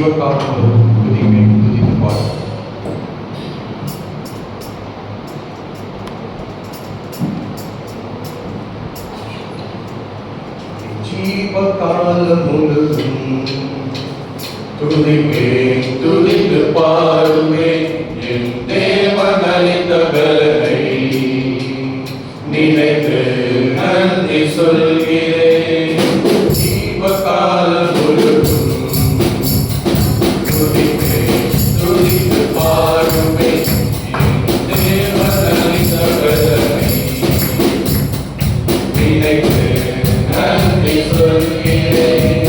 ஜீவகாலம் துதிப்பேன் துதித்து பாடு. ஜீவகாலம் முழுதும் துதிப்பேன் துதித்து பாடுவேன் என் தேவன் அளித்த பலனை நினைத்து நன்றி சொல்கிறேன். ஜீவகாலம் முழுதும் துதிப்பேன் துதித்து பாடுவேன் என் தேவன் அளித்த பலனை நினைத்து நன்றி சொல்கிறேன்.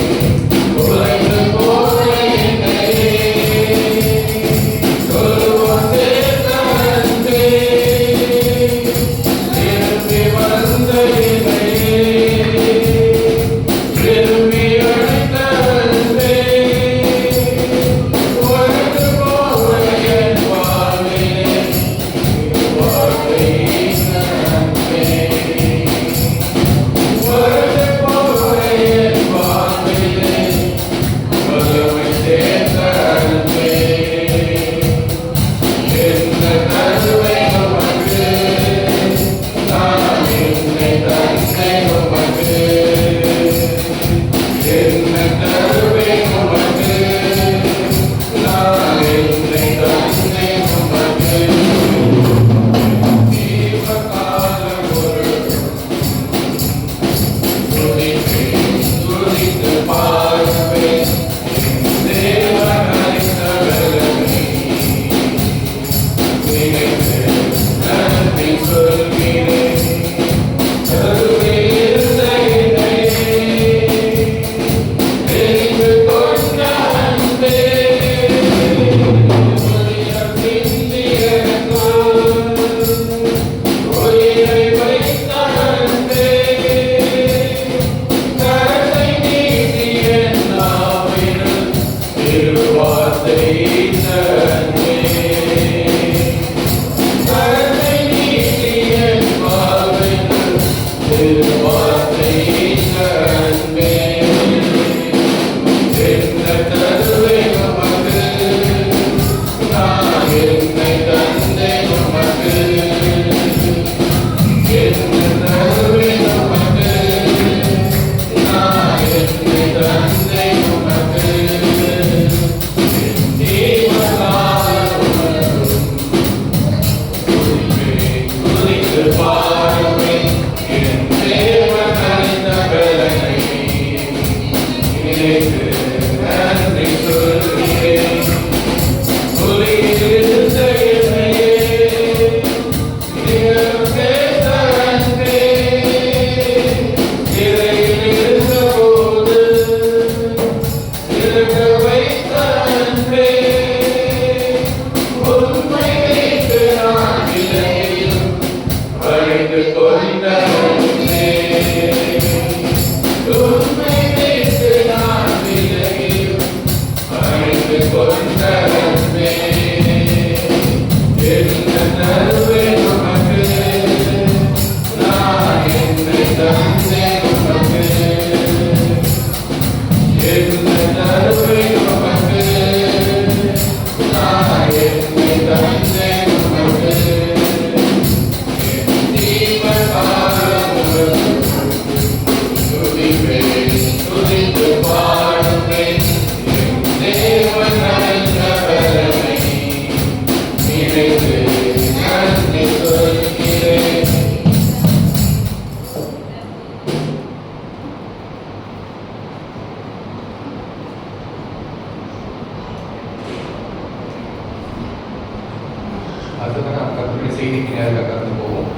அடுத்ததாக நாம் கருத்துடைய செய்திக்கு நேராக கடந்து போவோம்.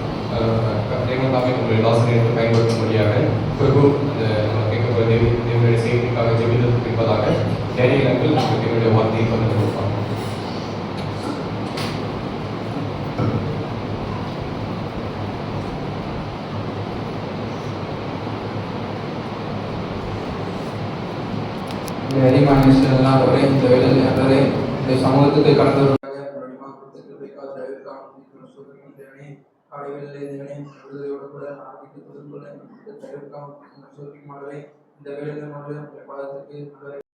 தேவதாமே உங்களுடைய ஆசிரியருக்கு பயன்படுத்தும்படியாக பிரபு அந்த நம்ம கேட்கப்படுற தேவனுடைய செய்திக்காக ஜெபிதற்கு என்பதாக டேனியல் அங்கிள் நமக்கு தேவனுடைய வார்த்தையை பகிர்ந்து கொடுப்பாங்க. அவரே இந்த வேளையில் அவரே இந்த சமூகத்துக்கு கடந்து இந்த வேலையில்